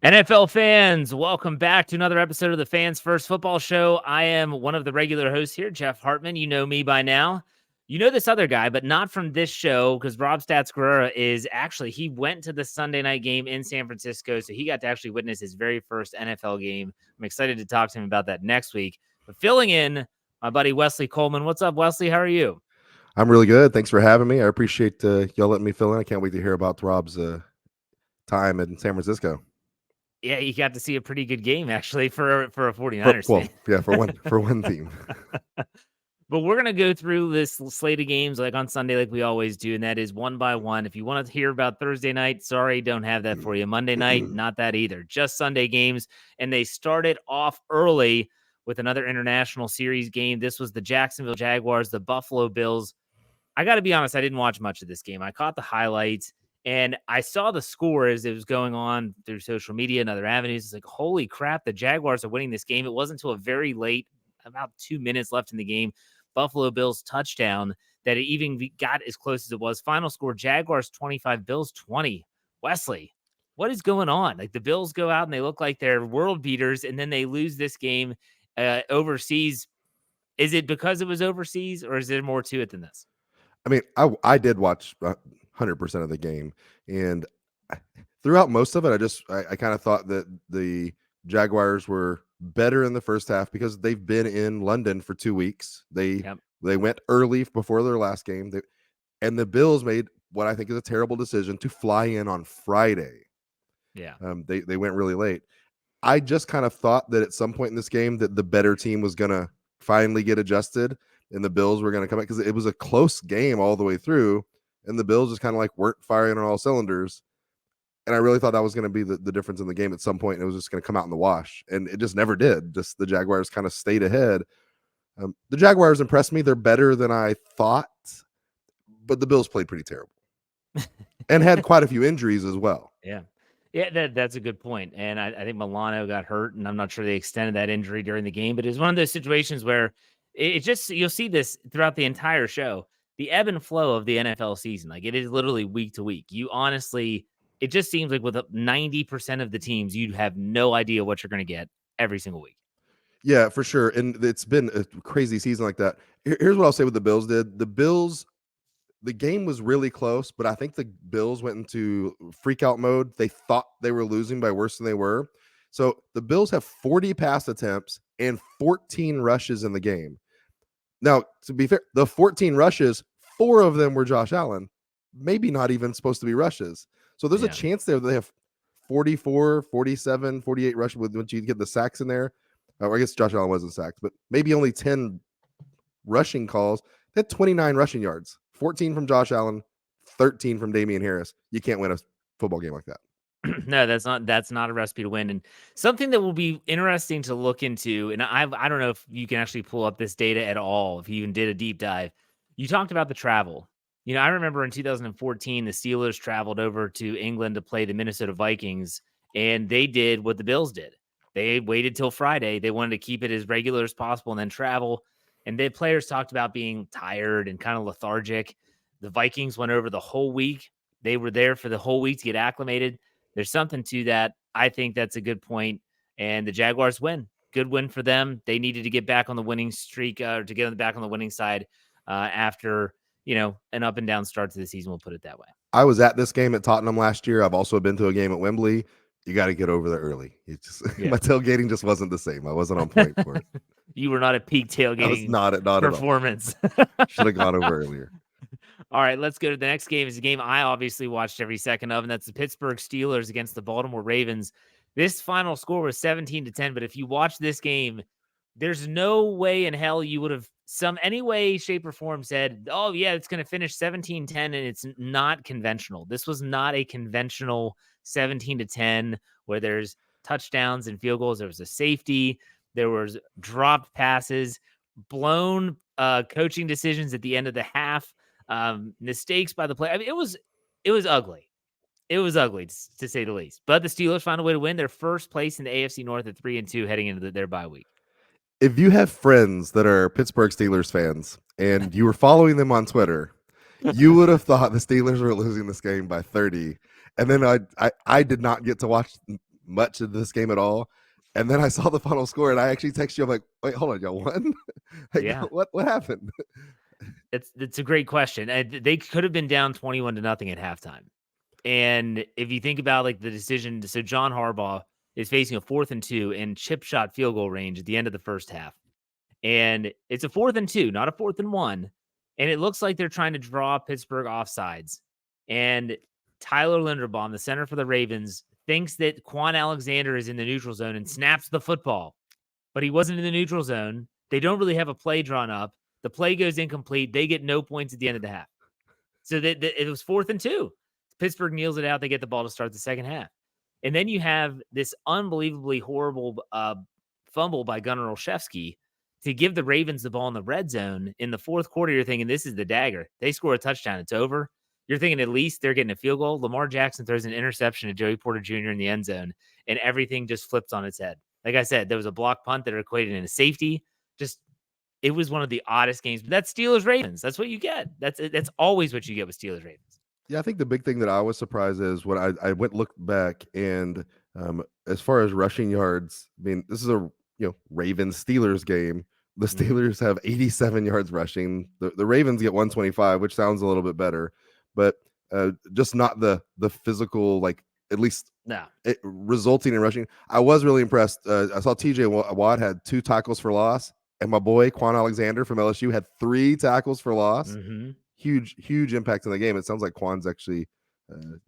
NFL fans, welcome back to another episode of the Fans First Football Show. I am one of the regular hosts here, Jeff Hartman. You know me by now. You know this other guy, but not from this show because Rob Stats Guerrera he went to the Sunday night game in San Francisco, so he got to actually witness his very first NFL game. I'm excited to talk to him about that next week. But filling in, my buddy Wesley Coleman. What's up, Wesley? How are you? I'm really good. Thanks for having me. I appreciate y'all letting me fill in. I can't wait to hear about Rob's time in San Francisco. Yeah, you got to see a pretty good game, actually, for a 49ers fan. Yeah, for one team. But we're going to go through this slate of games like on Sunday, like we always do, and that is one by one. If you want to hear about Thursday night, sorry, don't have that for you. Monday night, not that either. Just Sunday games, and they started off early with another international series game. This was the Jacksonville Jaguars, the Buffalo Bills. I got to be honest, I didn't watch much of this game. I caught the highlights, and I saw the score as it was going on through social media and other avenues. It's like, holy crap, the Jaguars are winning this game. It wasn't until a very late, about 2 minutes left in the game, Buffalo Bills touchdown, that it even got as close as it was. Final score, Jaguars 25, Bills 20. Wesley, what is going on? Like, the Bills go out and they look like they're world beaters, and then they lose this game overseas. Is it because it was overseas, or is there more to it than this? I mean, I did watch 100% of the game, and throughout most of it, I kind of thought that the Jaguars were better in the first half because they've been in London for 2 weeks. They went early before their last game, and the Bills made what I think is a terrible decision to fly in on Friday. Yeah, they went really late. I just kind of thought that at some point in this game that the better team was gonna finally get adjusted, and the Bills were going to come back because it was a close game all the way through, and the Bills just kind of like weren't firing on all cylinders. And I really thought that was going to be the difference in the game at some point, and it was just going to come out in the wash, and it just never did. Just the Jaguars kind of stayed ahead. The Jaguars impressed me. They're better than I thought, but the Bills played pretty terrible and had quite a few injuries as well. Yeah, that's a good point. And I think Milano got hurt, and I'm not sure they extended that injury during the game, but it's one of those situations where it just, you'll see this throughout the entire show, the ebb and flow of the NFL season. Like, it is literally week to week. You honestly, it just seems like with 90% of the teams, you have no idea what you're going to get every single week. Yeah, for sure. And it's been a crazy season like that. Here's what I'll say what the Bills did. The game was really close, but I think the Bills went into freak out mode. They thought they were losing by worse than they were. So the Bills have 40 pass attempts and 14 rushes in the game. Now, to be fair, the 14 rushes, 4 of them were Josh Allen, maybe not even supposed to be rushes. So there's a chance there that they have 44, 47, 48 rushes once you get the sacks in there. Or I guess Josh Allen wasn't sacked, but maybe only 10 rushing calls. They had 29 rushing yards, 14 from Josh Allen, 13 from Damian Harris. You can't win a football game like that. No, that's not a recipe to win. And something that will be interesting to look into, and I don't know if you can actually pull up this data at all, if you even did a deep dive. You talked about the travel. You know, I remember in 2014, the Steelers traveled over to England to play the Minnesota Vikings, and they did what the Bills did. They waited till Friday. They wanted to keep it as regular as possible and then travel. And the players talked about being tired and kind of lethargic. The Vikings went over the whole week. They were there for the whole week to get acclimated. There's something to that. I think that's a good point. And the Jaguars win. Good win for them. They needed to get back on the winning streak, to get back on the winning side after, an up and down start to the season. We'll put it that way. I was at this game at Tottenham last year. I've also been to a game at Wembley. You got to get over there early. My tailgating just wasn't the same. I wasn't on point for it. You were not at peak tailgating. I was not performance. Should have gone over earlier. All right, let's go to the next game. It's a game I obviously watched every second of, and that's the Pittsburgh Steelers against the Baltimore Ravens. This final score was 17-10, but if you watch this game, there's no way in hell you would have any way, shape, or form said, oh, yeah, it's going to finish 17-10, and it's not conventional. This was not a conventional 17-10 where there's touchdowns and field goals. There was a safety. There was dropped passes, blown coaching decisions at the end of the half. Mistakes by the play. I mean, it was ugly. It was ugly to say the least. But the Steelers found a way to win their first place in the AFC North at 3-2 heading into their bye week. If you have friends that are Pittsburgh Steelers fans and you were following them on Twitter, you would have thought the Steelers were losing this game by 30. And then I did not get to watch much of this game at all. And then I saw the final score, and I actually texted you. I'm like, wait, hold on, y'all won? Like, Yeah. what happened? It's a great question. They could have been down 21-0 at halftime. And if you think about like the decision, so John Harbaugh is facing a 4th and 2 in chip shot field goal range at the end of the first half. And it's a 4th and 2, not a 4th and 1. And it looks like they're trying to draw Pittsburgh offsides. And Tyler Linderbaum, the center for the Ravens, thinks that Quan Alexander is in the neutral zone and snaps the football. But he wasn't in the neutral zone. They don't really have a play drawn up. The play goes incomplete. They get no points at the end of the half. So it was 4th and 2. Pittsburgh kneels it out. They get the ball to start the second half. And then you have this unbelievably horrible fumble by Gunnar Olszewski to give the Ravens the ball in the red zone. In the fourth quarter, you're thinking, this is the dagger. They score a touchdown. It's over. You're thinking at least they're getting a field goal. Lamar Jackson throws an interception to Joey Porter Jr. in the end zone, and everything just flips on its head. Like I said, there was a block punt that equated in a safety. Just it was one of the oddest games. But that's Steelers Ravens. That's what you get. That's always what you get with Steelers Ravens. Yeah, I think the big thing that I was surprised is when I went looked back, and as far as rushing yards, I mean, this is a Ravens Steelers game. The Steelers have 87 yards rushing. The Ravens get 125, which sounds a little bit better, but just not the physical, like at least resulting in rushing. I was really impressed. I saw TJ Watt had 2 tackles for loss, and my boy Quan Alexander from LSU had 3 tackles for loss. Huge impact in the game. It sounds like Quan's actually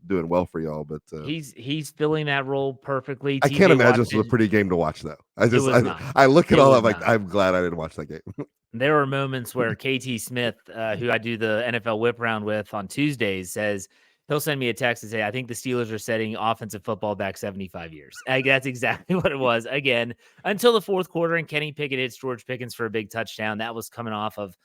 doing well for y'all, but he's filling that role perfectly. I can't imagine this was a pretty game to watch, though. I look at all that, like, I'm glad I didn't watch that game. There were moments where KT Smith, who I do the NFL whip round with on Tuesdays, says he'll send me a text and say, I think the Steelers are setting offensive football back 75 years. That's exactly what it was. Again, until the fourth quarter, and Kenny Pickett hits George Pickens for a big touchdown. That was coming off of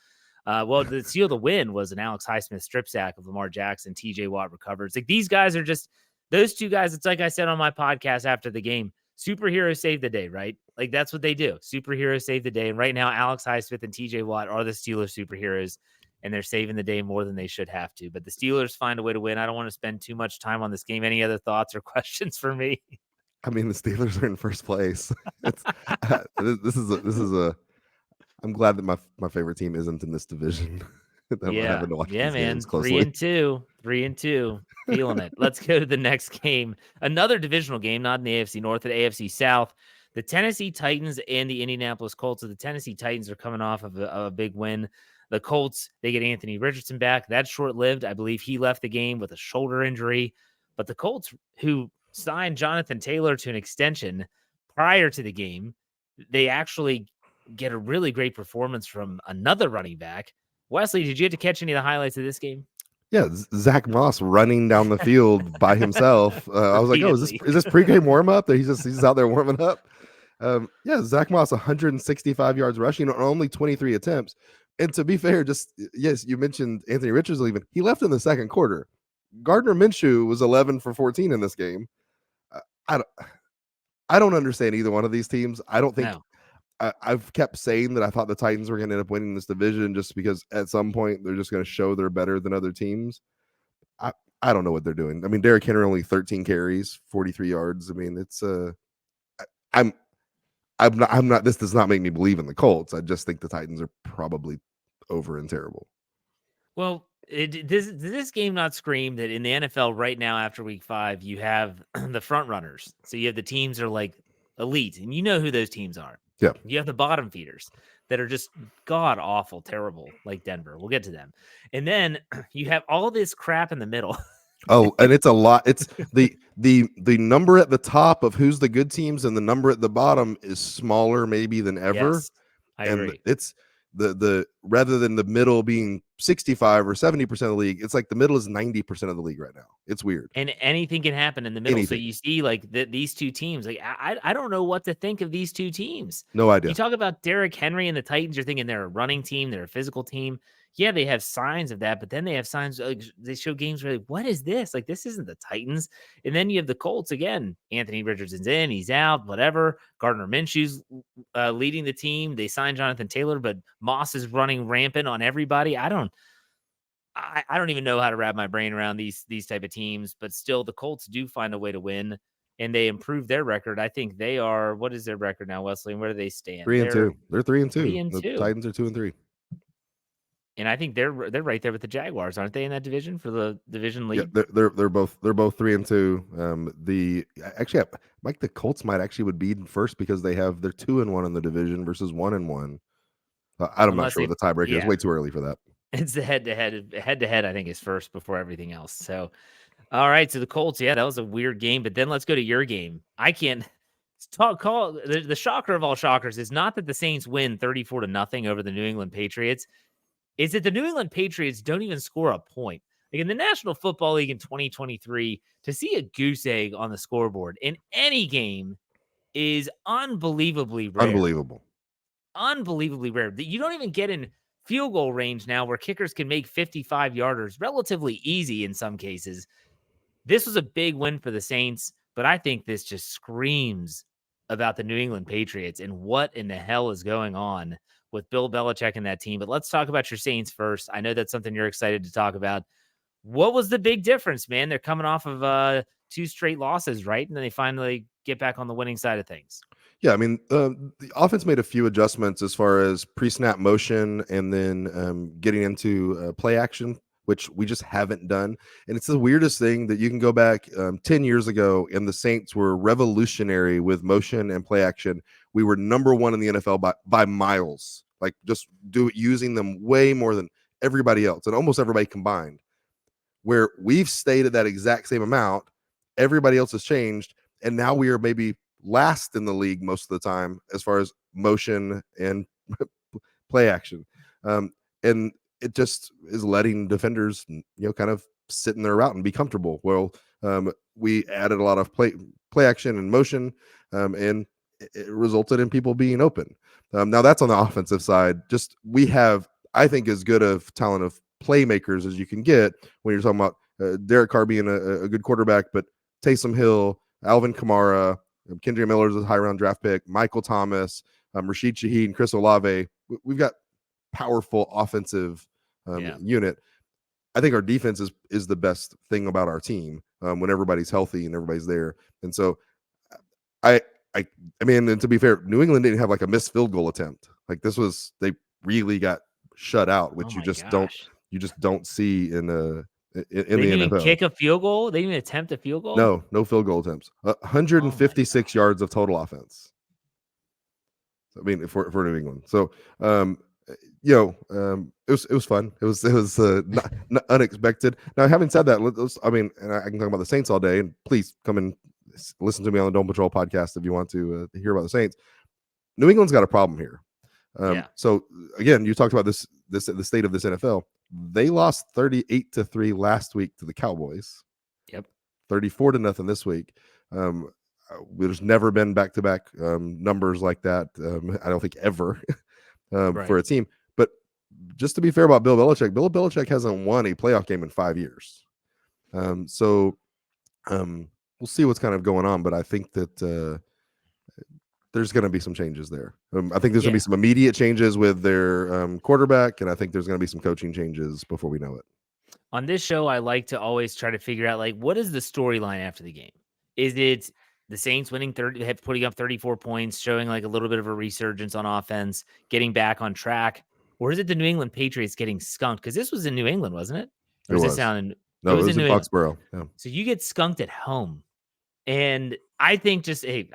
the seal of the win was an Alex Highsmith strip sack of Lamar Jackson. TJ Watt recovers. Like, these guys are just those two guys. It's like I said on my podcast after the game, superheroes save the day, right? Like, that's what they do. Superheroes save the day. And right now, Alex Highsmith and TJ Watt are the Steelers superheroes, and they're saving the day more than they should have to. But the Steelers find a way to win. I don't want to spend too much time on this game. Any other thoughts or questions for me? I mean, the Steelers are in first place. This is a I'm glad that my favorite team isn't in this division. Having to watch these games closely. 3-2, feeling it. Let's go to the next game. Another divisional game, not in the AFC North, but AFC South. The Tennessee Titans and the Indianapolis Colts. So the Tennessee Titans are coming off of a big win. The Colts, they get Anthony Richardson back. That's short-lived. I believe he left the game with a shoulder injury. But the Colts, who signed Jonathan Taylor to an extension prior to the game, they actually get a really great performance from another running back. Wesley, did you get to catch any of the highlights of this game? Yeah, Zach Moss running down the field by himself. I was like, "Oh, is this pregame warm up?" He's out there warming up. Yeah, Zach Moss 165 yards rushing on only 23 attempts. And to be fair, yes, you mentioned Anthony Richardson leaving. He left in the second quarter. Gardner Minshew was 11 for 14 in this game. I don't understand either one of these teams. I don't think. I've kept saying that I thought the Titans were going to end up winning this division just because at some point they're just going to show they're better than other teams. I don't know what they're doing. I mean, Derrick Henry only 13 carries, 43 yards. I mean, it's I'm not. This does not make me believe in the Colts. I just think the Titans are probably over and terrible. Well, this game not scream that in the NFL right now after week 5 you have the front runners. So you have the teams that are like elite, and you know who those teams are. Yeah. You have the bottom feeders that are just god awful, terrible, like Denver. We'll get to them. And then you have all this crap in the middle. Oh, and it's a lot. It's the number at the top of who's the good teams and the number at the bottom is smaller maybe than ever. Yes, I agree. It's the rather than the middle being 65 or 70% of the league, it's like the middle is 90% of the league right now. It's weird. And anything can happen in the middle. So you see like these two teams, like I don't know what to think of these two teams. No idea. You talk about Derrick Henry and the Titans, you're thinking they're a running team, they're a physical team. Yeah, they have signs of that, but then they have signs, like, they show games where like, what is this? Like, this isn't the Titans. And then you have the Colts again. Anthony Richardson's in, he's out, whatever. Gardner Minshew's leading the team. They signed Jonathan Taylor, but Moss is running rampant on everybody. I don't even know how to wrap my brain around these type of teams, but still the Colts do find a way to win. and they improved their record. I think they are. What is their record now, Wesley? And where do they stand? 3-2. They're 3-2. 3-2. The Titans are 2-3. And I think they're right there with the Jaguars, aren't they, in that division for the division Yeah, lead? they're both 3-2. The actually, Mike, the Colts might actually would be first because they're 2-1 in the division versus 1-1. I'm not Unless sure they, what the tiebreaker is. yeah, Way too early for that. it's the head-to-head. I think is first before everything else. So, all right, so the Colts, yeah, that was a weird game. But then let's go to your game. I can't call the shocker of all shockers is not that the Saints win 34-0 over the New England Patriots. Is that the New England Patriots don't even score a point. Like in the National Football League in 2023, to see a goose egg on the scoreboard in any game is unbelievably rare. Unbelievable. Unbelievably rare. You don't even get in field goal range now where kickers can make 55-yarders relatively easy in some cases. This was a big win for the Saints, but I think this just screams about the New England Patriots and what in the hell is going on with Bill Belichick and that team. But let's talk about your Saints first. I know that's something you're excited to talk about. What was the big difference, man? They're coming off of 2 straight losses, right? And then they finally get back on the winning side of things. Yeah, I mean, the offense made a few adjustments as far as pre-snap motion and then getting into play action, which we just haven't done. And it's the weirdest thing that you can go back 10 years ago, and the Saints were revolutionary with motion and play action. We were number one in the NFL by miles, like just using them way more than everybody else and almost everybody combined. Where we've stayed at that exact same amount, everybody else has changed, and now we are maybe last in the league most of the time as far as motion and play action. And it just is letting defenders, kind of sit in their route and be comfortable. Well, we added a lot of play action and motion, and it resulted in people being open. Now that's on the offensive side. Just we have, I think, as good of talent of playmakers as you can get when you're talking about Derek Carr being a good quarterback, but Taysom Hill, Alvin Kamara, Kendrick Miller's a high round draft pick, Michael Thomas, Rashid Shaheed, Chris Olave. We've got powerful offensive unit. I think our defense is the best thing about our team when everybody's healthy and everybody's there. And so I mean, and to be fair, New England didn't have like a missed field goal attempt. Like they really got shut out, which you just don't see in the didn't even NFL. Kick a field goal? They didn't even attempt a field goal? No field goal attempts. 156 yards of total offense. I mean, for New England. So, it was fun. It was not unexpected. Now, having said that, and I can talk about the Saints all day. And please come and listen to me on the Dome Patrol podcast if you want to hear about the Saints. New England's got a problem here. So again, you talked about the state of this NFL. They lost 38-3 last week to the Cowboys. Yep. 34-0 this week. There's never been back-to-back numbers like that. I don't think ever for a team. But just to be fair about Bill Belichick hasn't won a playoff game in 5 years. So we'll see what's kind of going on. But I think that there's going to be some changes there. I think there's going to be some immediate changes with their quarterback, and I think there's going to be some coaching changes before we know it. On this show, I like to always try to figure out, like, what is the storyline after the game? Is it the Saints winning putting up 34 points, showing like a little bit of a resurgence on offense, getting back on track? Or is it the New England Patriots getting skunked? Because this was in New England, wasn't it? Or does it sound No, it was in Foxborough. Yeah. So you get skunked at home. And I think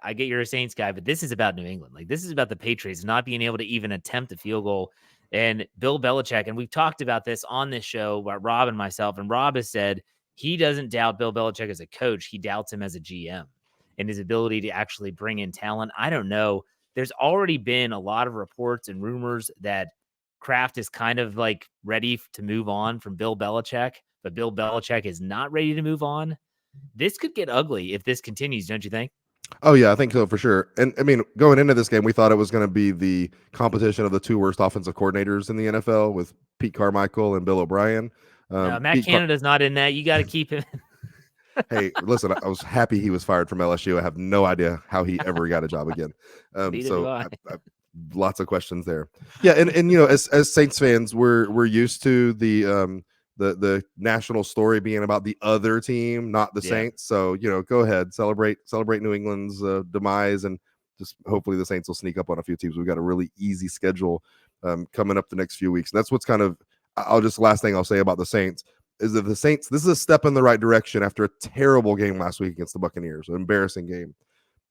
I get you're a Saints guy, but this is about New England. Like, this is about the Patriots not being able to even attempt a field goal. And Bill Belichick, and we've talked about this on this show about Rob and myself, and Rob has said he doesn't doubt Bill Belichick as a coach. He doubts him as a GM and his ability to actually bring in talent. I don't know. There's already been a lot of reports and rumors that Kraft is kind of like ready to move on from Bill Belichick, but Bill Belichick is not ready to move on. This could get ugly if this continues, don't you think? Oh, yeah, I think so for sure. And I mean, going into this game, we thought it was going to be the competition of the two worst offensive coordinators in the NFL with Pete Carmichael and Bill O'Brien. No, Matt Canada's not in that. You got to keep him. Hey, listen, I was happy he was fired from LSU. I have no idea how he ever got a job again. I lots of questions there. Yeah, and as Saints fans, we're used to the the national story being about the other team, not the Yeah. Saints. So go ahead, celebrate New England's demise, and just hopefully the Saints will sneak up on a few teams. We've got a really easy schedule coming up the next few weeks, and that's what's kind of. Last thing I'll say about the Saints is that the Saints, this is a step in the right direction after a terrible game last week against the Buccaneers, an embarrassing game.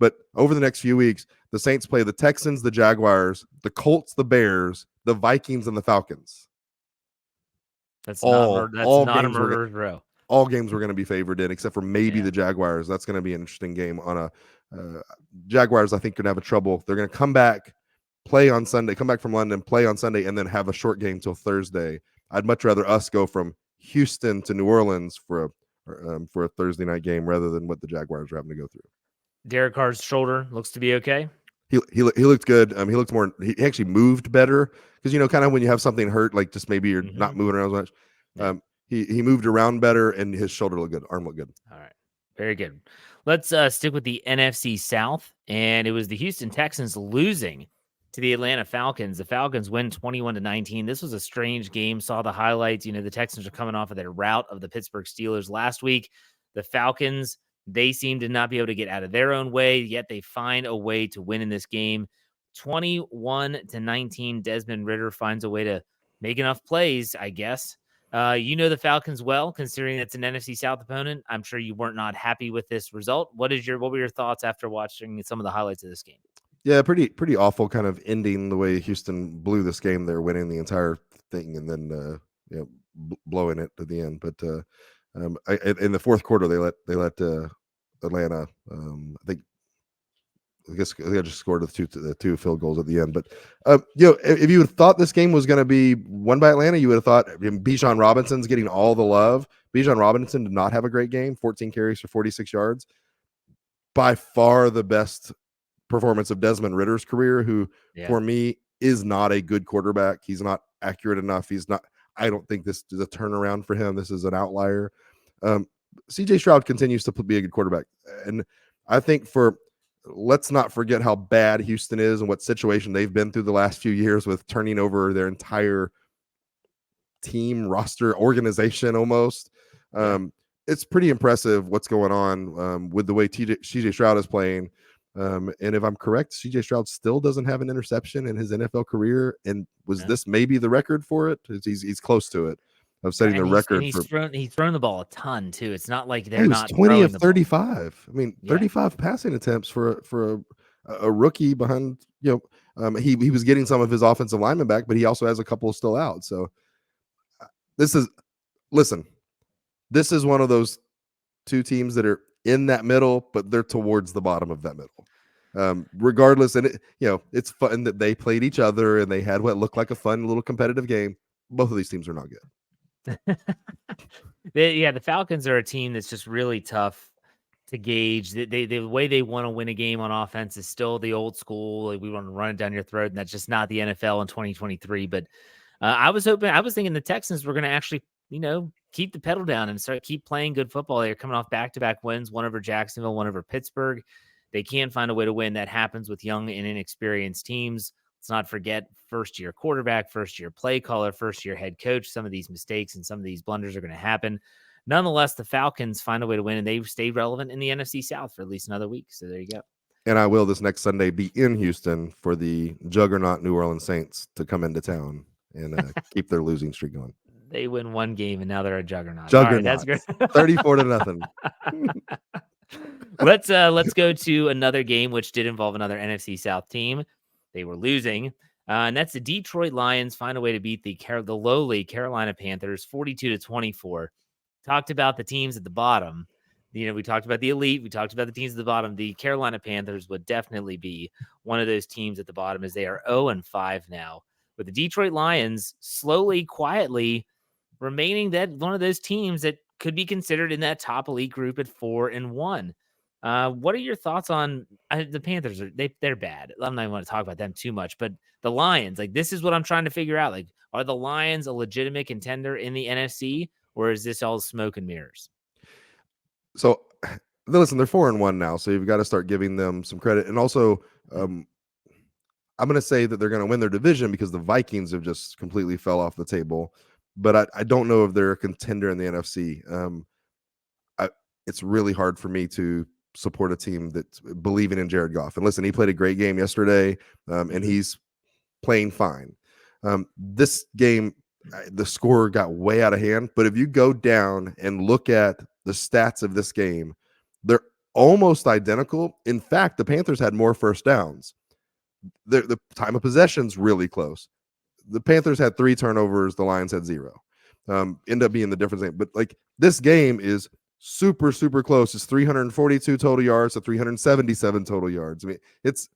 But over the next few weeks, the Saints play the Texans, the Jaguars, the Colts, the Bears, the Vikings, and the Falcons. That's not All a games murderer's row. all games we're going to be favored in, except for maybe Yeah. the Jaguars. That's going to be an interesting game. On a Jaguars, I think, going to have a trouble. They're going to come back, play on Sunday, come back from London, play on Sunday, and then have a short game till Thursday. I'd much rather us go from Houston to New Orleans for a Thursday night game rather than what the Jaguars are having to go through. Derek Carr's shoulder looks to be okay. He looked good. He looked more. He actually moved better because kind of when you have something hurt, like just maybe you're not moving around as much. Yeah. He moved around better, and his shoulder looked good. Arm looked good. All right. Very good. Let's stick with the NFC South, and it was the Houston Texans losing to the Atlanta Falcons. The Falcons win 21-19. This was a strange game. Saw the highlights. The Texans are coming off of their rout of the Pittsburgh Steelers last week. The Falcons, they seem to not be able to get out of their own way, yet they find a way to win in this game. 21-19. Desmond Ridder finds a way to make enough plays, I guess. The Falcons well, considering it's an NFC South opponent. I'm sure you weren't not happy with this result. What were your thoughts after watching some of the highlights of this game? Yeah, pretty awful kind of ending the way Houston blew this game. They're winning the entire thing and then blowing it at the end. But in the fourth quarter, they let Atlanta. I guess they just scored the two field goals at the end. But if you had thought this game was going to be won by Atlanta, you would have thought Bijan Robinson's getting all the love. Bijan Robinson did not have a great game. 14 carries for 46 yards. By far the best performance of Desmond Ridder's career, who for me is not a good quarterback. He's not accurate enough. I don't think this is a turnaround for him. This is an outlier. CJ Stroud continues to be a good quarterback. And I think let's not forget how bad Houston is and what situation they've been through the last few years with turning over their entire team, roster, organization almost. It's pretty impressive what's going on with the way CJ Stroud is playing. And if I'm correct, CJ Stroud still doesn't have an interception in his NFL career. And this maybe the record for it? He's close to it. Of setting the record. He's thrown the ball a ton too. It's not like they're he was not 20 of 35. I mean, 35 passing attempts for a rookie behind. He was getting some of his offensive linemen back, but he also has a couple still out. So this is one of those two teams that are in that middle, but they're towards the bottom of that middle. Regardless, and it's fun that they played each other and they had what looked like a fun little competitive game. Both of these teams are not good. The Falcons are a team that's just really tough to gauge. The way they want to win a game on offense is still the old school. Like we want to run it down your throat, and that's just not the NFL in 2023. But I was thinking the Texans were going to actually, keep the pedal down and keep playing good football. They're coming off back-to-back wins, one over Jacksonville, one over Pittsburgh. They can find a way to win. That happens with young and inexperienced teams. Let's not forget first-year quarterback, first-year play caller, first-year head coach. Some of these mistakes and some of these blunders are going to happen. Nonetheless, the Falcons find a way to win, and they've stayed relevant in the NFC South for at least another week. So there you go. And I will this next Sunday be in Houston for the juggernaut New Orleans Saints to come into town and keep their losing streak going. They win one game, and now they're a juggernaut. Juggernaut. All right, that's good. 34-0. Let's go to another game which did involve another NFC South team. They were losing, and that's the Detroit Lions find a way to beat the lowly Carolina Panthers 42-24. Talked about the teams at the bottom. We talked about the elite. We talked about the teams at the bottom. The Carolina Panthers would definitely be one of those teams at the bottom, as they are 0-5 now, with the Detroit Lions slowly, quietly remaining that one of those teams that could be considered in that top elite group at 4-1. What are your thoughts on the Panthers? They're bad. I'm not even want to talk about them too much, but the Lions, this is what I'm trying to figure out. Are the Lions a legitimate contender in the NFC, or is this all smoke and mirrors? So, listen, they're 4-1 now, so you've got to start giving them some credit. And also, I'm going to say that they're going to win their division because the Vikings have just completely fell off the table. but I don't know if they're a contender in the NFC. I, it's really hard for me to support a team that's believing in Jared Goff. And listen, he played a great game yesterday, and Mhm. he's playing fine. This game, the score got way out of hand. But if you go down and look at the stats of this game, they're almost identical. In fact, the Panthers had more first downs. The time of possession's really close. The Panthers had 3 turnovers. The Lions had 0. End up being the difference. But like this game is super, super close. It's 342 total yards to 377 total yards. I mean, it's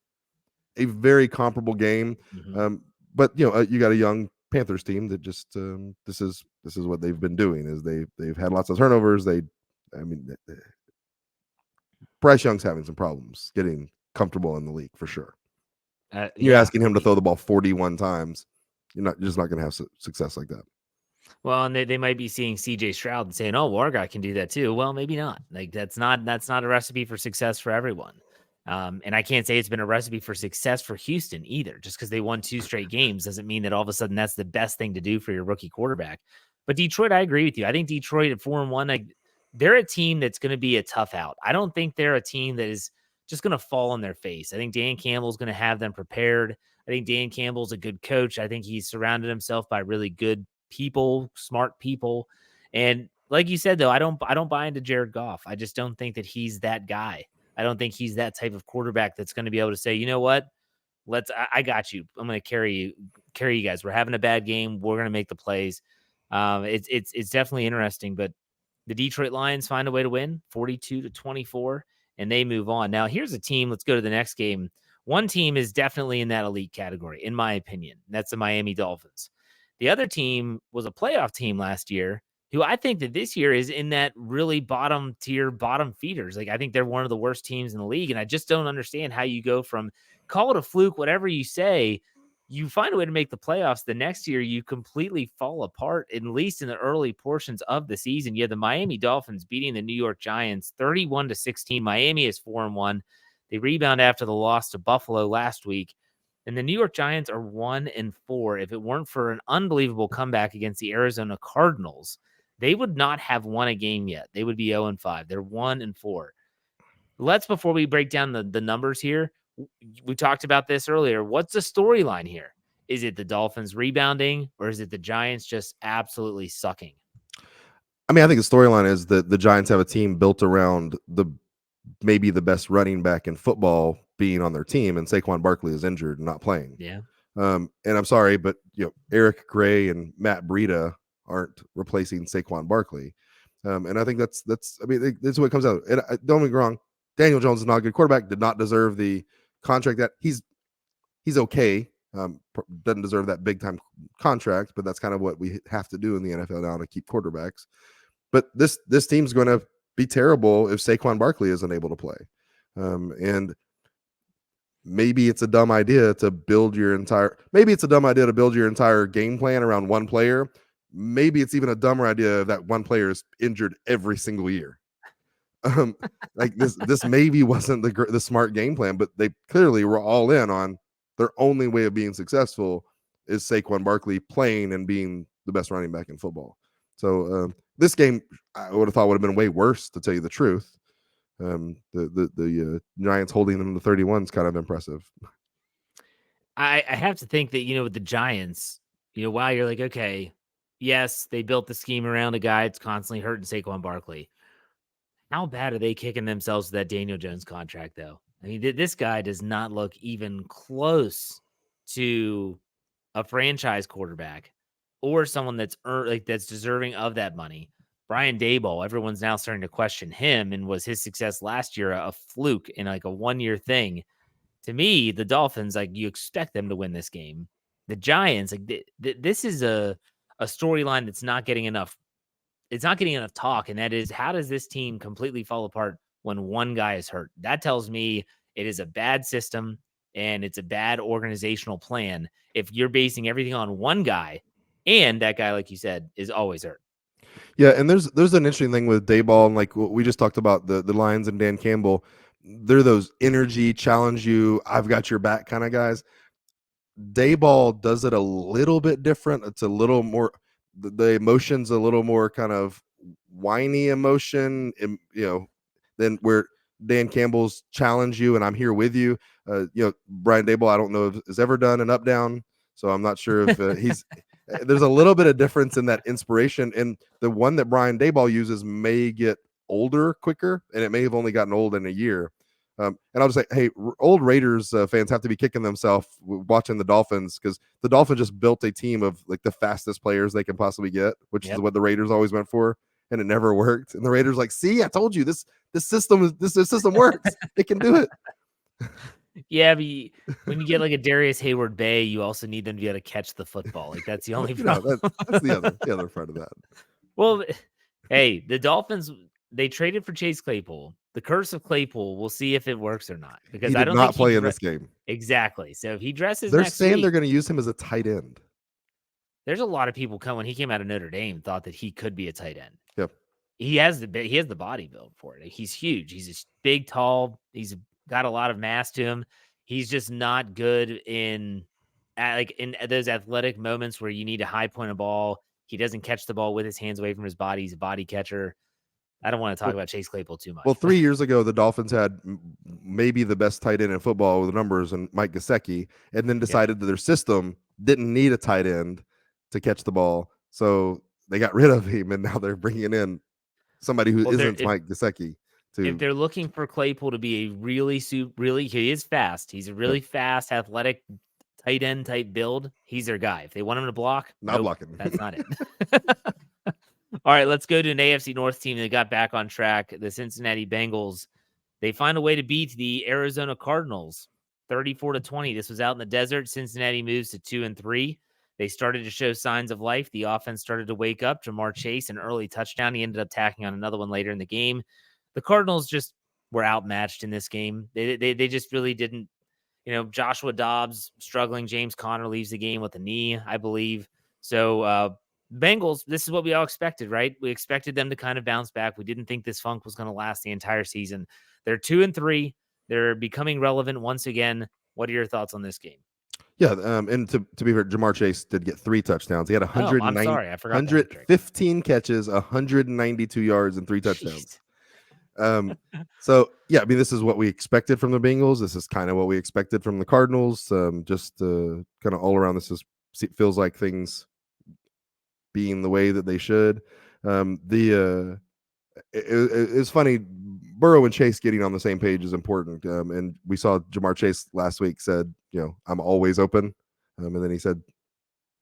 a very comparable game. Mhm. But you got a young Panthers team that just this is what they've been doing is they've had lots of turnovers. I mean, Bryce Young's having some problems getting comfortable in the league for sure. You're Yeah. asking him to throw the ball 41 times. You're just not going to have success like that. Well, and they might be seeing CJ Stroud and saying, "Oh, well, our guy can do that too." Well, maybe not. Like that's not a recipe for success for everyone. And I can't say it's been a recipe for success for Houston either. Just because they won 2 straight games doesn't mean that all of a sudden that's the best thing to do for your rookie quarterback. But Detroit, I agree with you. I think Detroit at 4-1, like they're a team that's going to be a tough out. I don't think they're a team that is just going to fall on their face. I think Dan Campbell's going to have them prepared. I think Dan Campbell's a good coach. I think he's surrounded himself by really good people, smart people. And like you said, though, I don't buy into Jared Goff. I just don't think that he's that guy. I don't think he's that type of quarterback that's going to be able to say, you know what? I got you. I'm going to carry you guys. We're having a bad game. We're going to make the plays. It's definitely interesting, but the Detroit Lions find a way to win 42-24 and they move on. Now here's a team. Let's go to the next game. One team is definitely in that elite category, in my opinion. That's the Miami Dolphins. The other team was a playoff team last year, who I think that this year is in that really bottom tier, bottom feeders. Like, I think they're one of the worst teams in the league. And I just don't understand how you go from call it a fluke, whatever you say, you find a way to make the playoffs. The next year, you completely fall apart, at least in the early portions of the season. You have the Miami Dolphins beating the New York Giants 31-16. Miami is 4-1. They rebound after the loss to Buffalo last week. And the New York Giants are 1-4. If it weren't for an unbelievable comeback against the Arizona Cardinals, they would not have won a game yet. They would be 0-5. They're 1-4. Before we break down the numbers here, we talked about this earlier. What's the storyline here? Is it the Dolphins rebounding or is it the Giants just absolutely sucking? I mean, I think the storyline is that the Giants have a team built around maybe the best running back in football being on their team, and Saquon Barkley is injured and not playing. Yeah. And I'm sorry, but Eric Gray and Matt Breida aren't replacing Saquon Barkley. And I think that's I mean, that's what it comes out. And don't get me wrong, Daniel Jones is not a good quarterback. Did not deserve the contract that he's okay. Doesn't deserve that big time contract, but that's kind of what we have to do in the NFL now to keep quarterbacks. But this team's going to be terrible if Saquon Barkley isn't able to play. And maybe it's a dumb idea to build your entire game plan around one player. Maybe it's even a dumber idea that one player is injured every single year. Like this maybe wasn't the smart game plan, but they clearly were all in on their only way of being successful is Saquon Barkley playing and being the best running back in football. So this game I would have thought would have been way worse, to tell you the truth. The Giants holding them to 31 is kind of impressive. I have to think that, with the Giants, while you're like, okay, yes, they built the scheme around a guy that's constantly hurting Saquon Barkley. How bad are they kicking themselves with that Daniel Jones contract, though? I mean, this guy does not look even close to a franchise quarterback or someone that's that's deserving of that money. Brian Daboll, everyone's now starting to question him, and was his success last year a fluke in like a 1-year thing? To me, the Dolphins, like, you expect them to win this game. The Giants, like, this is a storyline that's not getting enough. It's not getting enough talk, and that is, how does this team completely fall apart when one guy is hurt? That tells me it is a bad system and it's a bad organizational plan if you're basing everything on one guy, and that guy, like you said, is always hurt. Yeah, and there's an interesting thing with Dayball, and like what we just talked about, the Lions and Dan Campbell. They're those energy, challenge you, I've got your back kind of guys. Dayball does it a little bit different. It's a little more. the emotion's a little more kind of whiny emotion, than where Dan Campbell's challenge you and I'm here with you. Brian Dable, I don't know if has ever done an up down, so I'm not sure if he's. There's a little bit of difference in that inspiration, and the one that Brian Dayball uses may get older quicker, and it may have only gotten old in a year. And I'll just say, hey, old Raiders fans have to be kicking themselves watching the Dolphins, because the Dolphins just built a team of like the fastest players they can possibly get, which is what the Raiders always went for, and it never worked. And the Raiders like, see, I told you this system works. It can do it. Yeah, but when you get like a Darius Hayward Bay, you also need them to be able to catch the football. Like that's the only problem. That's the other part of that. Well, hey, the Dolphins, they traded for Chase Claypool. The curse of Claypool, we'll see if it works or not. Because He I did don't not think play in this game. Exactly. So if he dresses They're next saying week, they're going to use him as a tight end. there's a lot of people when he came out of Notre Dame, thought that he could be a tight end. Yep. He has the body build for it. He's huge. He's just big, tall. He's got a lot of mass to him. He's just not good in those athletic moments where you need a high point of ball. He doesn't catch the ball with his hands away from his body. He's a body catcher. I don't want to talk about Chase Claypool too much. Well, 3 years ago, the Dolphins had maybe the best tight end in football with the numbers, and Mike Gesicki, and then decided that their system didn't need a tight end to catch the ball, so they got rid of him, and now they're bringing in somebody who isn't Mike Gesicki. If they're looking for Claypool to be a really, he is fast. He's a really fast, athletic tight end type build. He's their guy. If they want him to block, not blocking. That's not it. All right, let's go to an AFC North team that got back on track. The Cincinnati Bengals. They find a way to beat the Arizona Cardinals 34-20. This was out in the desert. Cincinnati moves to 2-3. They started to show signs of life. The offense started to wake up. Jamar Chase, an early touchdown. He ended up tacking on another one later in the game. The Cardinals just were outmatched in this game. They just really didn't. Joshua Dobbs struggling. James Conner leaves the game with a knee, I believe. So Bengals, this is what we all expected, right? We expected them to kind of bounce back. We didn't think this funk was going to last the entire season. They're 2-3. They're becoming relevant once again. What are your thoughts on this game? Yeah, and to be fair, Jamar Chase did get 3 touchdowns. He had 115 catches, 192 yards, and 3 touchdowns. So yeah, I mean, this is what we expected from the Bengals. This is kind of what we expected from the Cardinals. Just kind of all around, feels like things being the way that they should. It's funny, Burrow and Chase getting on the same page is important. And we saw Jamar Chase last week said, I'm always open. And then he said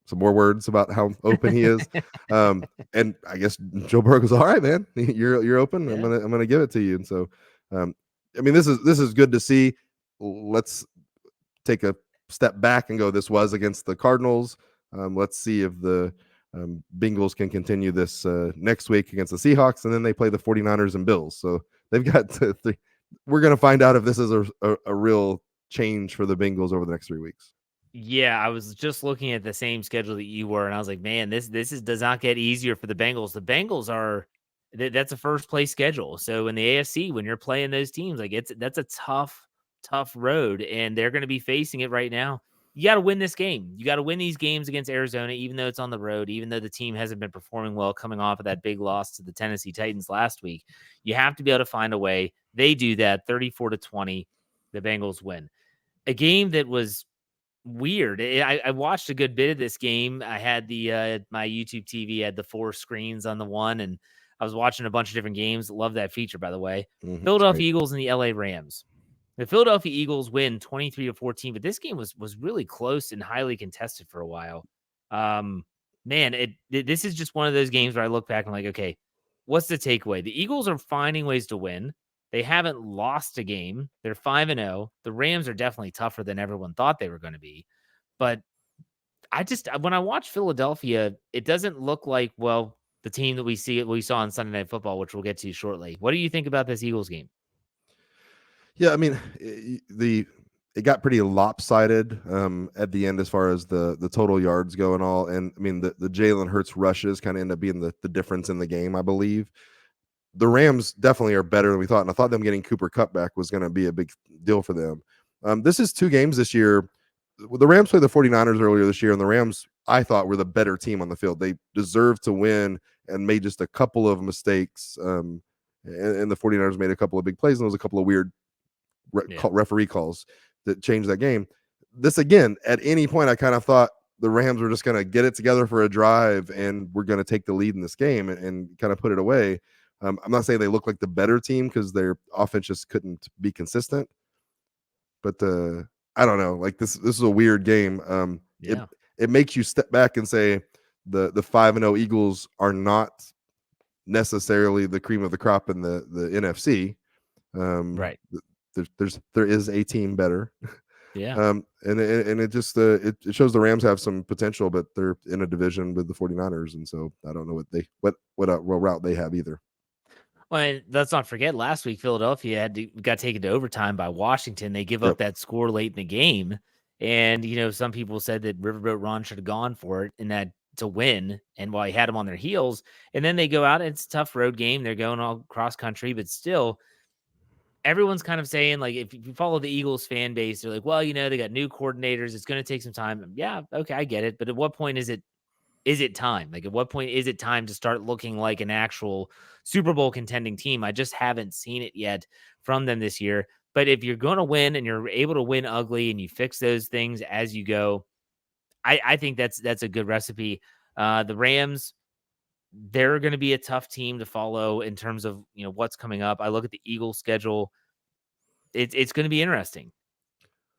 some more words about how open he is. And I guess Joe Burrow goes, all right, man, you're open. Yeah. I'm gonna give it to you. And so, I mean, this is good to see. Let's take a step back and go, this was against the Cardinals. Let's see if the Bengals can continue this next week against the Seahawks, and then they play the 49ers and Bills. So they've got 3. We're going to find out if this is a real change for the Bengals over the next 3 weeks. Yeah, I was just looking at the same schedule that you were, and I was like, man, this does not get easier for the Bengals. The Bengals that's a first place schedule. So in the AFC, when you're playing those teams, like that's a tough road, and they're going to be facing it right now. You got to win this game. You got to win these games against Arizona, even though it's on the road, even though the team hasn't been performing well coming off of that big loss to the Tennessee Titans last week. You have to be able to find a way. They do that 34-20. The Bengals win. A game that was weird. I watched a good bit of this game. I had my YouTube TV had the 4 screens on the one, and I was watching a bunch of different games. Love that feature, by the way. Philadelphia Eagles and the LA Rams. The Philadelphia Eagles win 23-14, but this game was really close and highly contested for a while. Man, this is just one of those games where I look back and I'm like, okay, what's the takeaway? The Eagles are finding ways to win. They haven't lost a game. They're 5-0. The Rams are definitely tougher than everyone thought they were going to be. But when I watch Philadelphia, it doesn't look like, well, the team that we saw on Sunday Night Football, which we'll get to shortly. What do you think about this Eagles game? Yeah, I mean, it got pretty lopsided at the end as far as the total yards go and all. And I mean, the Jalen Hurts rushes kind of end up being the difference in the game, I believe. The Rams definitely are better than we thought, and I thought them getting Cooper Kupp back was going to be a big deal for them. This is 2 games this year the Rams played the 49ers earlier this year, and the Rams, I thought, were the better team on the field. They deserved to win and made just a couple of mistakes. And the 49ers made a couple of big plays, and there was a couple of weird referee calls that changed that game. This, again, at any point, I kind of thought the Rams were just going to get it together for a drive, and we're going to take the lead in this game and kind of put it away. I'm not saying they look like the better team because their offense just couldn't be consistent, but I don't know. Like this is a weird game. It makes you step back and say the 5-0 Eagles are not necessarily the cream of the crop in the NFC. Right. There is a team better. Yeah. And it just it shows the Rams have some potential, but they're in a division with the 49ers, and so I don't know what route they have either. Well, and let's not forget last week Philadelphia got taken to overtime by Washington. They give up that score late in the game, and some people said that Riverboat Ron should have gone for it in that to win, and while he had them on their heels, and then they go out. And it's a tough road game. They're going all cross country, but still, everyone's kind of saying, like, if you follow the Eagles fan base, they're like, well, they got new coordinators. It's going to take some time. Yeah, okay, I get it. But at what point is it time? Like, at what point is it time to start looking like an actual Super Bowl contending team? I just haven't seen it yet from them this year. But if you're going to win and you're able to win ugly and you fix those things as you go, I think that's a good recipe. The Rams, they're going to be a tough team to follow in terms of what's coming up. I look at the Eagles schedule. It's going to be interesting.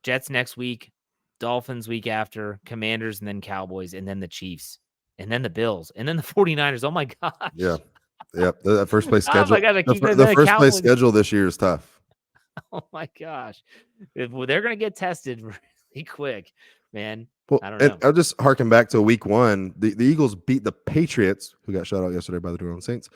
Jets next week, Dolphins week after, Commanders, and then Cowboys, and then the Chiefs, and then the Bills, and then the 49ers. Oh my gosh. Yeah. Yep. The first place Oh schedule. my God, The first place schedule this year is tough. Oh my gosh. They're going to get tested really quick, man. Well, I don't know. I'll just harken back to week one. The Eagles beat the Patriots, who got shut out yesterday by the New Orleans Saints.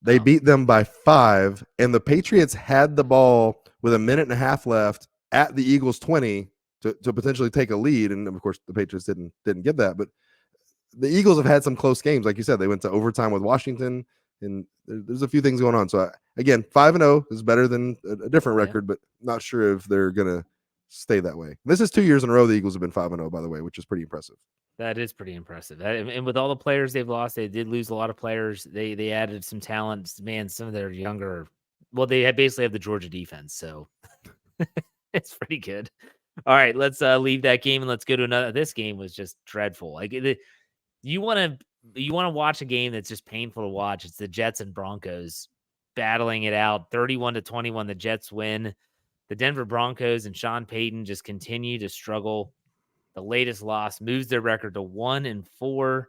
They beat them by 5, and the Patriots had the ball with a minute and a half left at the Eagles 20 to potentially take a lead. And of course, the Patriots didn't get that. But the Eagles have had some close games, like you said. They went to overtime with Washington, and there's a few things going on. So again, 5-0 is better than a different record, but not sure if they're gonna stay that way. This is 2 years in a row the Eagles have been 5-0, by the way, which is pretty impressive. That is pretty impressive. And with all the players they've lost, they did lose a lot of players. They added some talent. Man, some of their younger, well, they basically have the Georgia defense, so it's pretty good. All right, let's leave that game and let's go to another. This game was just dreadful. Like you want to watch a game that's just painful to watch. It's the Jets and Broncos battling it out. 31-21, the Jets win. The Denver Broncos and Sean Payton just continue to struggle. The latest loss moves their record to 1-4.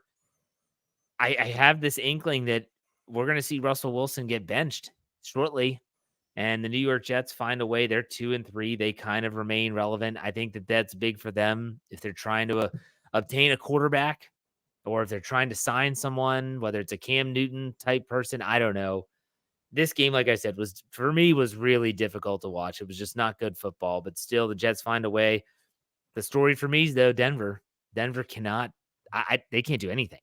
I have this inkling that we're going to see Russell Wilson get benched shortly, and the New York Jets find a way. They're 2-3. They kind of remain relevant. I think that that's big for them if they're trying to obtain a quarterback or if they're trying to sign someone, whether it's a Cam Newton type person. I don't know. This game, like I said, was for me was really difficult to watch. It was just not good football, but still the Jets find a way. The story for me is, though, Denver cannot they can't do anything.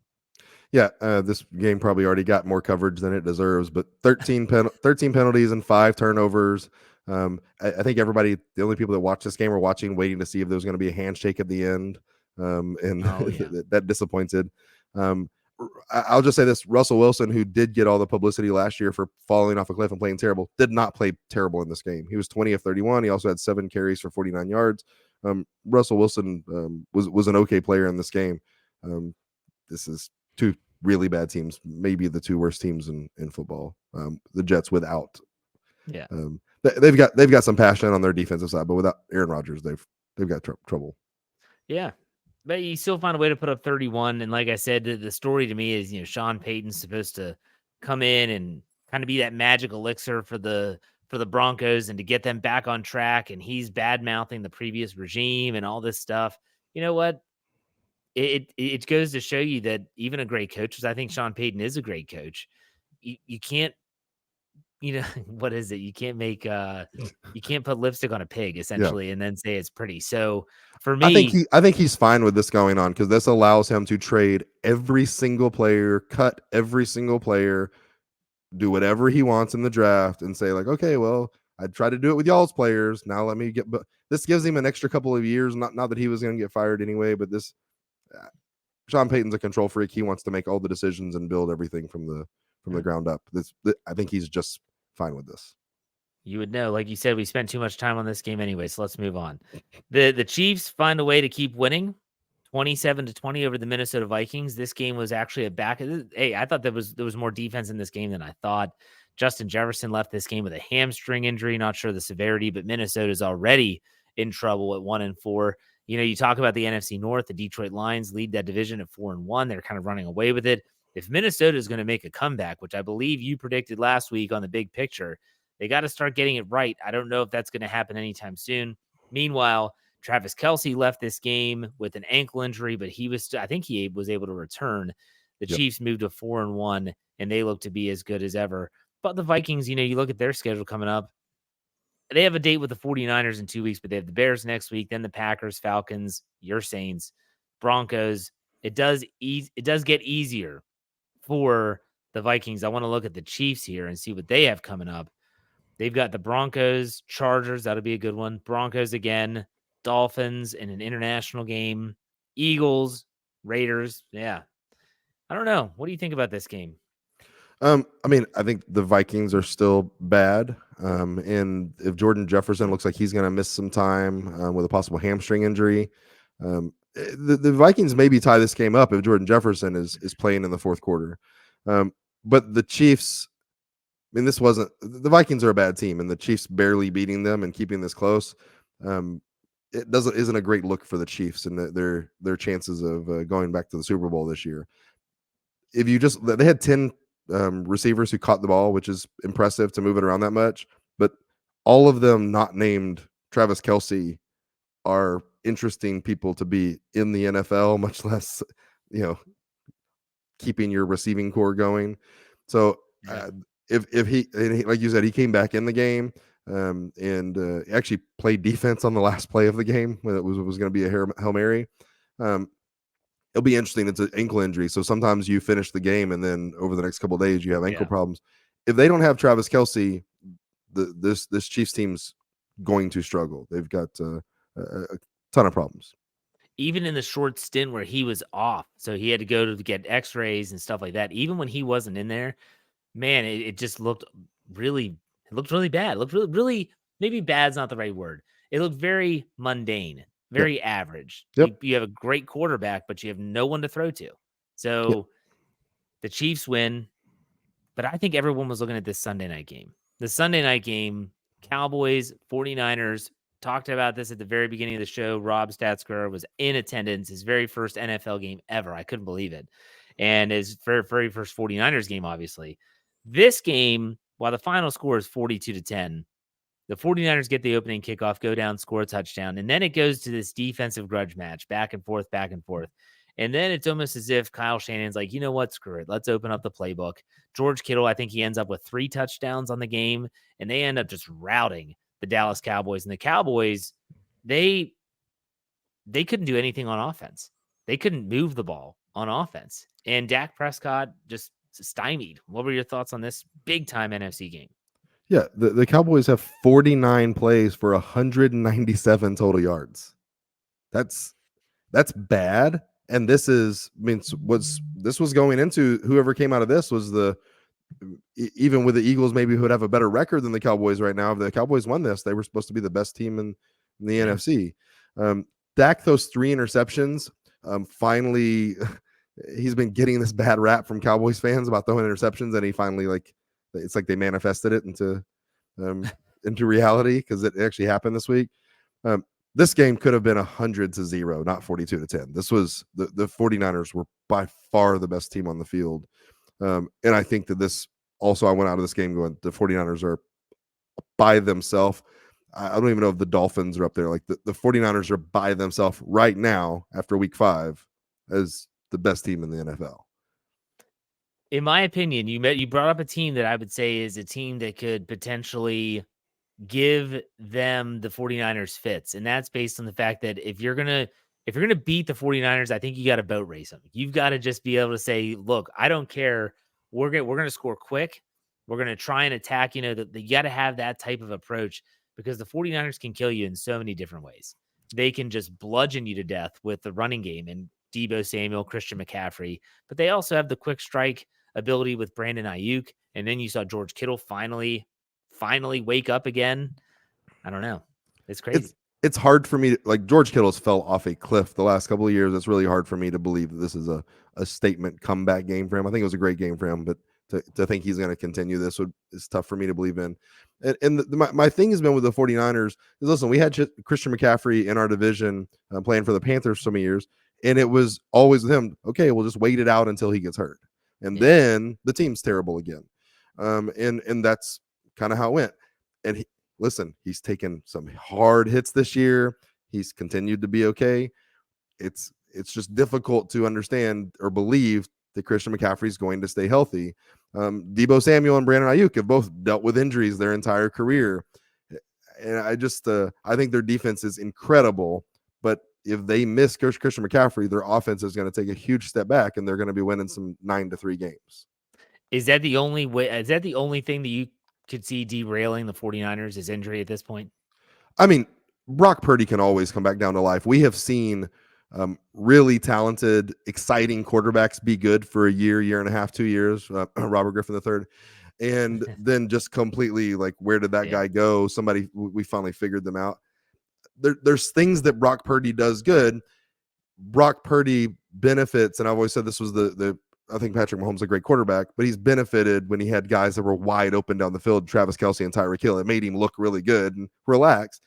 Yeah, this game probably already got more coverage than it deserves, but 13 penalties and 5 turnovers. I think everybody, the only people that watched this game were watching, waiting to see if there was going to be a handshake at the end, and that disappointed. I'll just say this: Russell Wilson, who did get all the publicity last year for falling off a cliff and playing terrible, did not play terrible in this game. He was 20 of 31. He also had 7 carries for 49 yards. Russell Wilson was an okay player in this game. This is 2 really bad teams, maybe the 2 worst teams in football. The Jets without, they've got some passion on their defensive side, but without Aaron Rodgers, they've got trouble. Yeah, but you still find a way to put up 31. And like I said, the story to me is, Sean Payton's supposed to come in and kind of be that magic elixir for the Broncos and to get them back on track. And he's bad mouthing the previous regime and all this stuff. You know what? It goes to show you that even a great coach, because I think Sean Payton is a great coach, you can't, what is it? You can't make you can't put lipstick on a pig essentially and then say it's pretty. So for me, I think he's fine with this going on because this allows him to trade every single player, cut every single player, do whatever he wants in the draft, and say like, okay, well, I tried to do it with y'all's players. Now let me get, but this gives him an extra couple of years. Not that he was going to get fired anyway, but this Sean Payton's a control freak. He wants to make all the decisions and build everything from the ground up. I think he's just fine with this. You would know, like you said, we spent too much time on this game anyway, so let's move on. The Chiefs find a way to keep winning, 27-20 over the Minnesota Vikings. This game was actually a back. Hey, I thought there was more defense in this game than I thought. Justin Jefferson left this game with a hamstring injury. Not sure the severity, but Minnesota's already in trouble at 1-4. You know, you talk about the NFC North. The Detroit Lions lead that division at 4-1. They're kind of running away with it. If Minnesota is going to make a comeback, which I believe you predicted last week on the big picture, they got to start getting it right. I don't know if that's going to happen anytime soon. Meanwhile, Travis Kelce left this game with an ankle injury, but I think he was able to return. The Chiefs moved to 4-1, and they look to be as good as ever. But the Vikings, you know, you look at their schedule coming up. They have a date with the 49ers in 2 weeks, but they have the Bears next week, then the Packers, Falcons, your Saints, Broncos. It does get easier for the Vikings. I want to look at the Chiefs here and see what they have coming up. They've got the Broncos, Chargers. That'll be a good one. Broncos again, Dolphins in an international game, Eagles, Raiders. Yeah. I don't know. What do you think about this game? I mean, I think the Vikings are still bad. And if Jordan Jefferson looks like he's going to miss some time with a possible hamstring injury, the Vikings maybe tie this game up if Jordan Jefferson is playing in the fourth quarter. But the Chiefs, I mean, the Vikings are a bad team, and the Chiefs barely beating them and keeping this close. Isn't a great look for the Chiefs and their chances of going back to the Super Bowl this year. They had 10 receivers who caught the ball, which is impressive to move it around that much, but all of them not named Travis Kelce are interesting people to be in the NFL, much less, keeping your receiving core going. So if he, like you said, he came back in the game and actually played defense on the last play of the game when it was going to be a Hail Mary. It'll be interesting. It's an ankle injury. So sometimes you finish the game and then over the next couple of days, you have ankle problems. If they don't have Travis Kelce, this Chiefs team's going to struggle. They've got a ton of problems. Even in the short stint where he was off, so he had to go to get x-rays and stuff like that. Even when he wasn't in there, man, it just looked really bad. It looked really, maybe bad's not the right word. It looked very mundane. Very average. You have a great quarterback, but you have no one to throw to. So the Chiefs win, but I think everyone was looking at this Sunday night game. The Sunday night game, Cowboys, 49ers, talked about this at the very beginning of the show. Rob Statzker was in attendance, his very first NFL game ever. I couldn't believe it. And his very first 49ers game, obviously. This game, while the final score is 42-10, the 49ers get the opening kickoff, go down, score a touchdown, and then it goes to this defensive grudge match, back and forth, back and forth. And then it's almost as if Kyle Shannon's like, you know what, screw it. Let's open up the playbook. George Kittle, I think he ends up with 3 touchdowns on the game, and they end up just routing the Dallas Cowboys. And the Cowboys, they couldn't do anything on offense. They couldn't move the ball on offense. And Dak Prescott just stymied. What were your thoughts on this big-time NFC game? Yeah, the Cowboys have 49 plays for 197 total yards. That's bad. And this was going into whoever came out of this was even with the Eagles maybe who would have a better record than the Cowboys right now. If the Cowboys won this, they were supposed to be the best team in the NFC. Dak those 3 interceptions. Finally, he's been getting this bad rap from Cowboys fans about throwing interceptions, and he finally it's like they manifested it into reality because it actually happened this week. This game could have been 100-0, not 42-10. This was the 49ers were by far the best team on the field. And I think that this also, I went out of this game going, the 49ers are by themselves. I don't even know if the Dolphins are up there. Like the 49ers are by themselves right now after week 5 as the best team in the NFL. In my opinion, you brought up a team that I would say is a team that could potentially give them the 49ers fits. And that's based on the fact that if you're going to beat the 49ers, I think you got to boat race them. You've got to just be able to say, look, I don't care. We're going to score quick. We're going to try and attack, you got to have that type of approach because the 49ers can kill you in so many different ways. They can just bludgeon you to death with the running game and Deebo Samuel, Christian McCaffrey, but they also have the quick strike ability with Brandon Ayuk. And then you saw George Kittle finally wake up again. I don't know. It's crazy. It's hard for me to, like, George Kittle's fell off a cliff the last couple of years. It's really hard for me to believe that this is a statement comeback game for him. I think it was a great game for him, but to think he's going to continue this is tough for me to believe in. And my thing has been with the 49ers is, listen, we had Christian McCaffrey in our division playing for the Panthers for so many years, and it was always with him, okay, we'll just wait it out until he gets hurt. And then the team's terrible again. And that's kind of how it went. And listen, he's taken some hard hits this year. He's continued to be okay. It's just difficult to understand or believe that Christian McCaffrey is going to stay healthy. Deebo Samuel and Brandon Ayuk have both dealt with injuries their entire career. And I think their defense is incredible, but if they miss Christian McCaffrey, their offense is going to take a huge step back and they're going to be winning some 9-3 games. Is that the only way? Is that the only thing that you could see derailing the 49ers is injury at this point? I mean, Brock Purdy can always come back down to life. We have seen really talented, exciting quarterbacks be good for a year and a half, 2 years. Robert Griffin III, and then just completely, like, where did that guy go? We finally figured them out. There's things that Brock Purdy does good. Brock Purdy benefits, and I've always said this was I think Patrick Mahomes is a great quarterback, but he's benefited when he had guys that were wide open down the field, Travis Kelce and Tyreek Hill. It made him look really good and relax.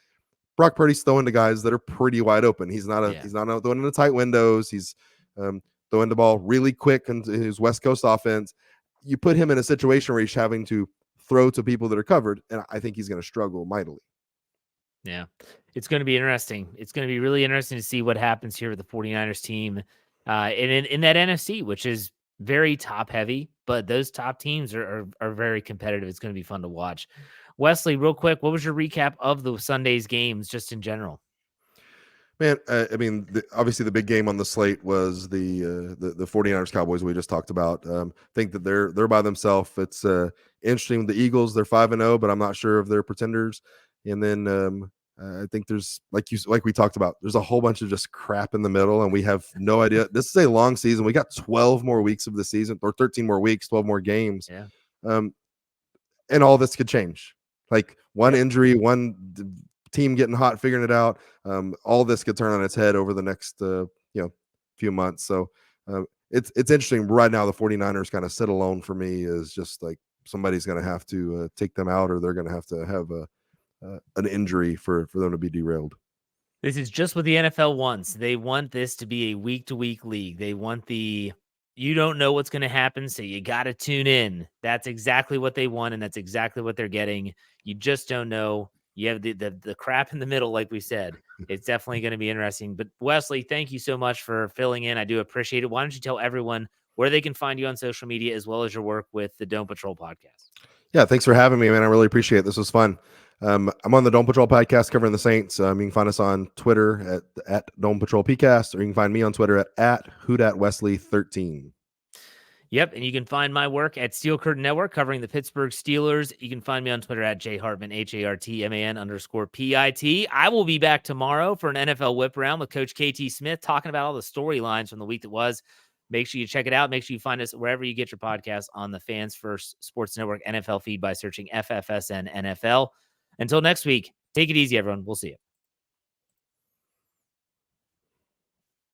Brock Purdy's throwing to guys that are pretty wide open. He's not throwing in the tight windows. He's throwing the ball really quick into his West Coast offense. You put him in a situation where he's having to throw to people that are covered, and I think he's going to struggle mightily. Yeah, it's going to be interesting. It's going to be really interesting to see what happens here with the 49ers team in that NFC, which is very top heavy, but those top teams are very competitive. It's going to be fun to watch. Wesley, real quick, what was your recap of the Sunday's games just in general? Man, I mean, obviously the big game on the slate was the 49ers Cowboys we just talked about. Think that they're by themselves. It's interesting with the Eagles. They're 5-0, but I'm not sure if they're pretenders. And then I think there's, like we talked about, there's a whole bunch of just crap in the middle, and we have no idea. This is a long season. We got 12 more weeks of the season, or 13 more weeks, 12 more games. Yeah. And all this could change. Like one injury, one team getting hot, figuring it out. All this could turn on its head over the next few months. So it's interesting. Right now, the 49ers kind of sit alone for me is just like somebody's going to have to take them out, or they're going to have an injury for them to be derailed. This is just what the NFL wants. They want this to be a week-to-week league. They want you don't know what's going to happen, so you got to tune in. That's exactly what they want, and that's exactly what they're getting. You just don't know. You have the crap in the middle, like we said. It's definitely going to be interesting. But Wesley, thank you so much for filling in. I do appreciate it. Why don't you tell everyone where they can find you on social media, as well as your work with the Don't Patrol podcast? Yeah, thanks for having me, man. I really appreciate it. This was fun. I'm on the Don't Patrol podcast covering the Saints. You can find us on Twitter at Don't Patrol PCast, or you can find me on Twitter at WhoDatWesley13. Yep, and you can find my work at Steel Curtain Network covering the Pittsburgh Steelers. You can find me on Twitter at jhartman, HARTMAN_PIT. I will be back tomorrow for an NFL whip around with Coach KT Smith, talking about all the storylines from the week that was. Make sure you check it out. Make sure you find us wherever you get your podcasts on the Fans First Sports Network NFL feed by searching FFSN NFL. Until next week, take it easy, everyone. We'll see you.